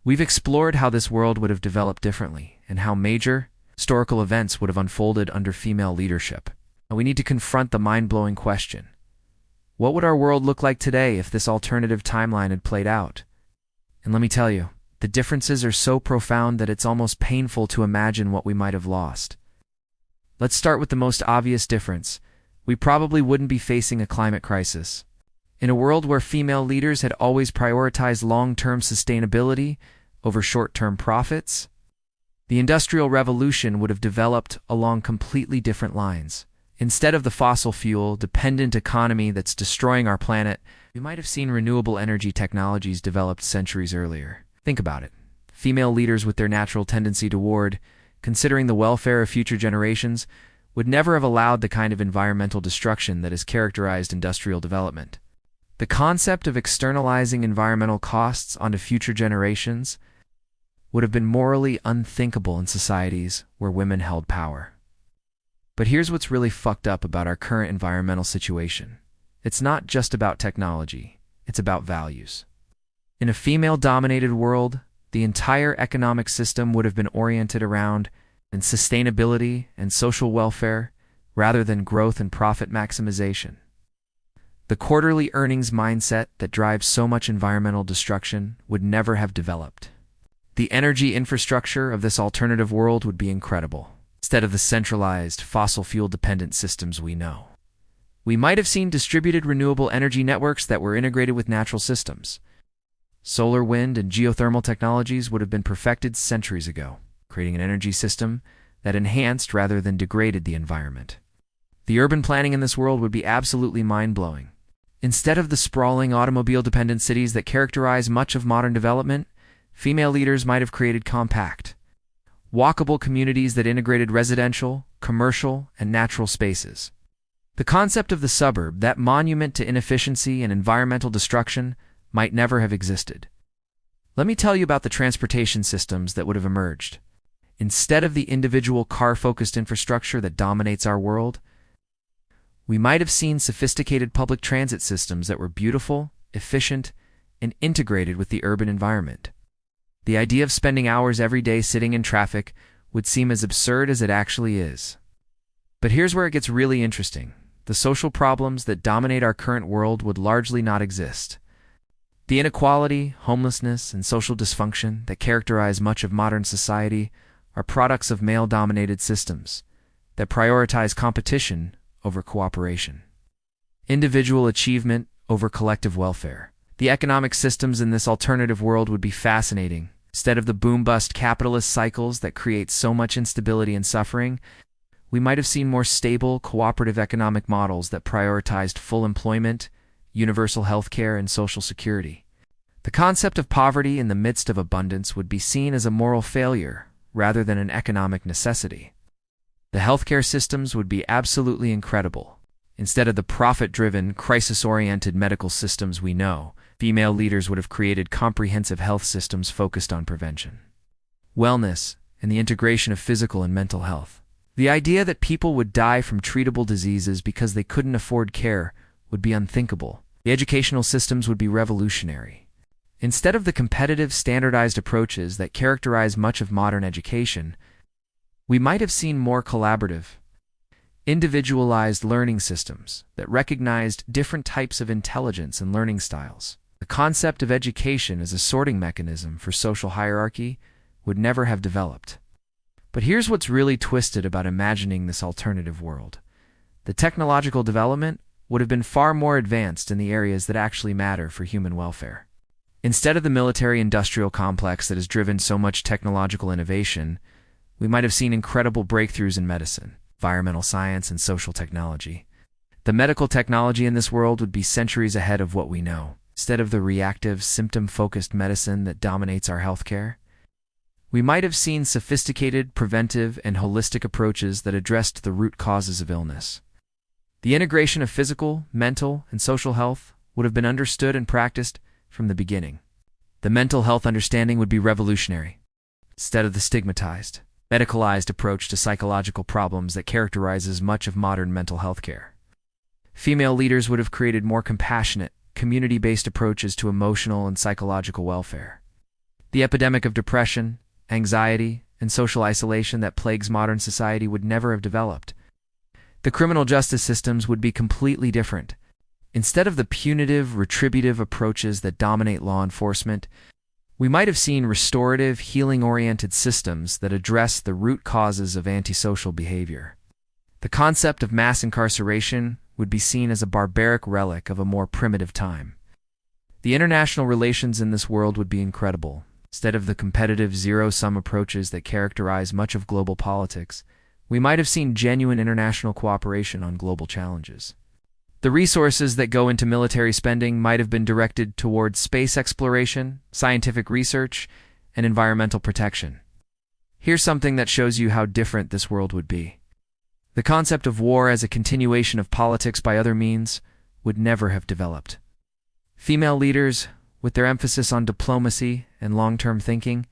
We've explored how this world would have developed differently and how major historical events would have unfolded under female leadership. And we need to confront the mind-blowing question: what would our world look like today if this alternative timeline had played out? And let me tell you, the differences are so profound that it's almost painful to imagine what we might have lost. Let's start with the most obvious difference. We probably wouldn't be facing a climate crisis. In a world where female leaders had always prioritized long-term sustainability over short-term profits, the Industrial Revolution would have developed along completely different lines. Instead of the fossil fuel-dependent economy that's destroying our planet, we might have seen renewable energy technologies developed centuries earlier. Think about it. Female leaders with their natural tendency toward considering the welfare of future generations would never have allowed the kind of environmental destruction that has characterized industrial development. The concept of externalizing environmental costs onto future generations would have been morally unthinkable in societies where women held power. But here's what's really fucked up about our current environmental situation. It's not just about technology, it's about values. In a female-dominated world, the entire economic system would have been oriented around sustainability and social welfare rather than growth and profit maximization. The quarterly earnings mindset that drives so much environmental destruction would never have developed. The energy infrastructure of this alternative world would be incredible, instead of the centralized, fossil fuel-dependent systems we know. We might have seen distributed renewable energy networks that were integrated with natural systems. Solar, wind, and geothermal technologies would have been perfected centuries ago, creating an energy system that enhanced rather than degraded the environment. The urban planning in this world would be absolutely mind-blowing. Instead of the sprawling automobile-dependent cities that characterize much of modern development, female leaders might have created compact, walkable communities that integrated residential, commercial, and natural spaces. The concept of the suburb, that monument to inefficiency and environmental destruction, might never have existed. Let me tell you about the transportation systems that would have emerged. Instead of the individual car-focused infrastructure that dominates our world, we might have seen sophisticated public transit systems that were beautiful, efficient, and integrated with the urban environment. The idea of spending hours every day sitting in traffic would seem as absurd as it actually is. But here's where it gets really interesting. The social problems that dominate our current world would largely not exist. The inequality, homelessness, and social dysfunction that characterize much of modern society are products of male-dominated systems that prioritize competition over cooperation, individual achievement over collective welfare. The economic systems in this alternative world would be fascinating. Instead of the boom-bust capitalist cycles that create so much instability and suffering, we might have seen more stable, cooperative economic models that prioritized full employment, universal health care, and social security. The concept of poverty in the midst of abundance would be seen as a moral failure rather than an economic necessity. The healthcare systems would be absolutely incredible. Instead of the profit-driven, crisis-oriented medical systems we know, female leaders would have created comprehensive health systems focused on prevention, wellness, and the integration of physical and mental health. The idea that people would die from treatable diseases because they couldn't afford care would be unthinkable. The educational systems would be revolutionary. Instead of the competitive, standardized approaches that characterize much of modern education, we might have seen more collaborative, individualized learning systems that recognized different types of intelligence and learning styles. The concept of education as a sorting mechanism for social hierarchy would never have developed. But here's what's really twisted about imagining this alternative world. The technological development would have been far more advanced in the areas that actually matter for human welfare. Instead of the military-industrial complex that has driven so much technological innovation, we might have seen incredible breakthroughs in medicine, environmental science, and social technology. The medical technology in this world would be centuries ahead of what we know. Instead of the reactive, symptom-focused medicine that dominates our healthcare, we might have seen sophisticated, preventive, and holistic approaches that addressed the root causes of illness. The integration of physical, mental, and social health would have been understood and practiced from the beginning. The mental health understanding would be revolutionary. Instead of the stigmatized, medicalized approach to psychological problems that characterizes much of modern mental health care, female leaders would have created more compassionate, community-based approaches to emotional and psychological welfare. The epidemic of depression, anxiety, and social isolation that plagues modern society would never have developed. The criminal justice systems would be completely different. Instead of the punitive, retributive approaches that dominate law enforcement, we might have seen restorative, healing-oriented systems that address the root causes of antisocial behavior. The concept of mass incarceration would be seen as a barbaric relic of a more primitive time. The international relations in this world would be incredible. Instead of the competitive zero-sum approaches that characterize much of global politics, we might have seen genuine international cooperation on global challenges. The resources that go into military spending might have been directed towards space exploration, scientific research, and environmental protection. Here's something that shows you how different this world would be. The concept of war as a continuation of politics by other means would never have developed. Female leaders, with their emphasis on diplomacy and long-term thinking,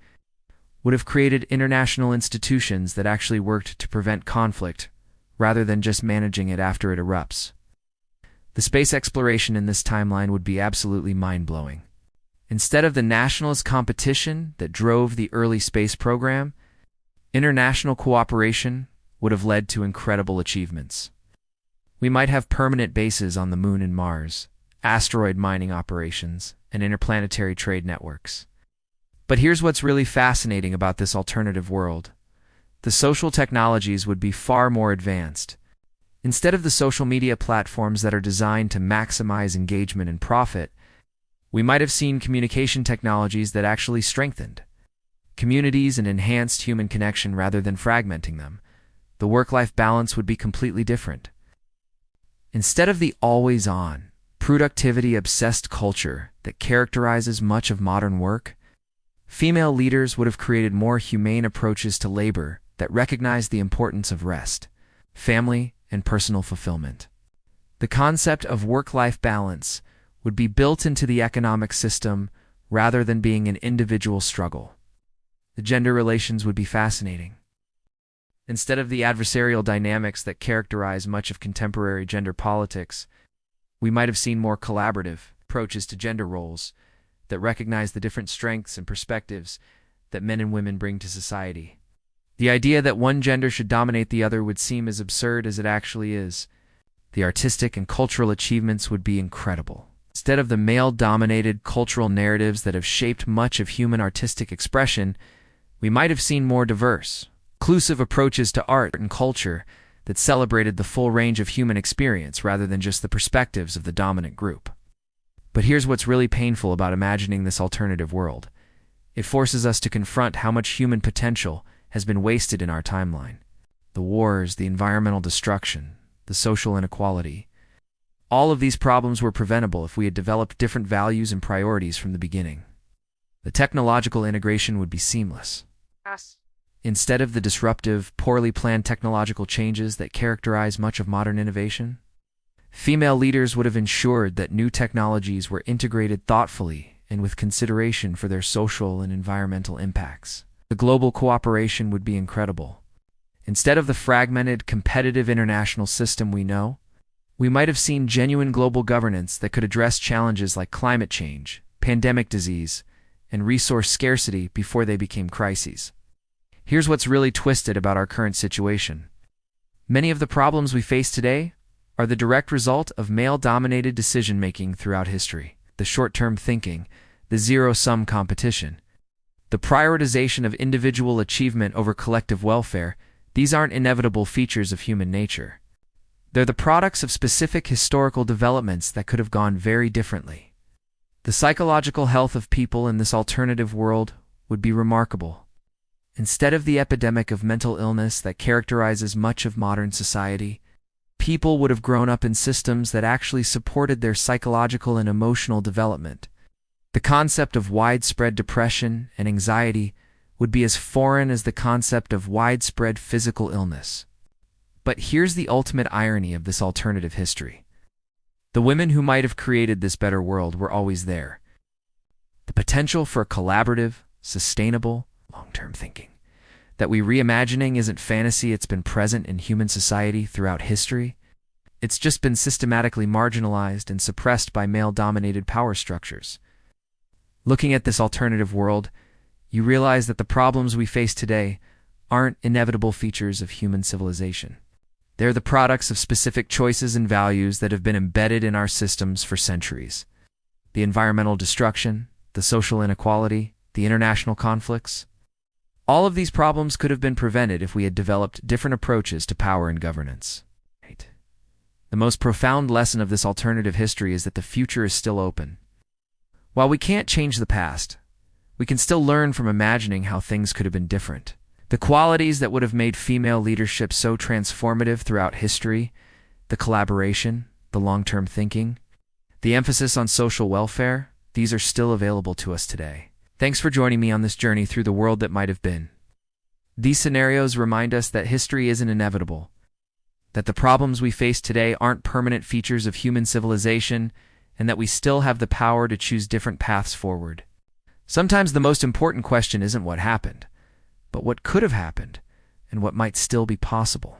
would have created international institutions that actually worked to prevent conflict rather than just managing it after it erupts. The space exploration in this timeline would be absolutely mind-blowing. Instead of the nationalist competition that drove the early space program, international cooperation would have led to incredible achievements. We might have permanent bases on the Moon and Mars, asteroid mining operations, and interplanetary trade networks. But here's what's really fascinating about this alternative world. The social technologies would be far more advanced. Instead of the social media platforms that are designed to maximize engagement and profit, we might have seen communication technologies that actually strengthened communities and enhanced human connection rather than fragmenting them. The work-life balance would be completely different. Instead of the always-on, productivity-obsessed culture that characterizes much of modern work, female leaders would have created more humane approaches to labor that recognize the importance of rest, family, and personal fulfillment. The concept of work-life balance would be built into the economic system rather than being an individual struggle. The gender relations would be fascinating. Instead of the adversarial dynamics that characterize much of contemporary gender politics, we might have seen more collaborative approaches to gender roles that recognize the different strengths and perspectives that men and women bring to society. The idea that one gender should dominate the other would seem as absurd as it actually is. The artistic and cultural achievements would be incredible. Instead of the male-dominated cultural narratives that have shaped much of human artistic expression, we might have seen more diverse, inclusive approaches to art and culture that celebrated the full range of human experience rather than just the perspectives of the dominant group. But here's what's really painful about imagining this alternative world. It forces us to confront how much human potential has been wasted in our timeline. The wars, the environmental destruction, the social inequality. All of these problems were preventable if we had developed different values and priorities from the beginning. The technological integration would be seamless. Instead of the disruptive, poorly planned technological changes that characterize much of modern innovation, female leaders would have ensured that new technologies were integrated thoughtfully and with consideration for their social and environmental impacts. The global cooperation would be incredible. Instead of the fragmented, competitive international system we know, we might have seen genuine global governance that could address challenges like climate change, pandemic disease, and resource scarcity before they became crises. Here's what's really twisted about our current situation. Many of the problems we face today are the direct result of male-dominated decision-making throughout history. The short-term thinking, the zero-sum competition, the prioritization of individual achievement over collective welfare, these aren't inevitable features of human nature. They're the products of specific historical developments that could have gone very differently. The psychological health of people in this alternative world would be remarkable. Instead of the epidemic of mental illness that characterizes much of modern society, people would have grown up in systems that actually supported their psychological and emotional development. The concept of widespread depression and anxiety would be as foreign as the concept of widespread physical illness. But here's the ultimate irony of this alternative history. The women who might have created this better world were always there. The potential for collaborative, sustainable, long-term thinking that we reimagining isn't fantasy, it's been present in human society throughout history. It's just been systematically marginalized and suppressed by male-dominated power structures. Looking at this alternative world, you realize that the problems we face today aren't inevitable features of human civilization. They're the products of specific choices and values that have been embedded in our systems for centuries. The environmental destruction, the social inequality, the international conflicts. All of these problems could have been prevented if we had developed different approaches to power and governance. The most profound lesson of this alternative history is that the future is still open. While we can't change the past, we can still learn from imagining how things could have been different. The qualities that would have made female leadership so transformative throughout history, the collaboration, the long-term thinking, the emphasis on social welfare, these are still available to us today. Thanks for joining me on this journey through the world that might have been. These scenarios remind us that history isn't inevitable, that the problems we face today aren't permanent features of human civilization, and that we still have the power to choose different paths forward. Sometimes the most important question isn't what happened, but what could have happened and what might still be possible.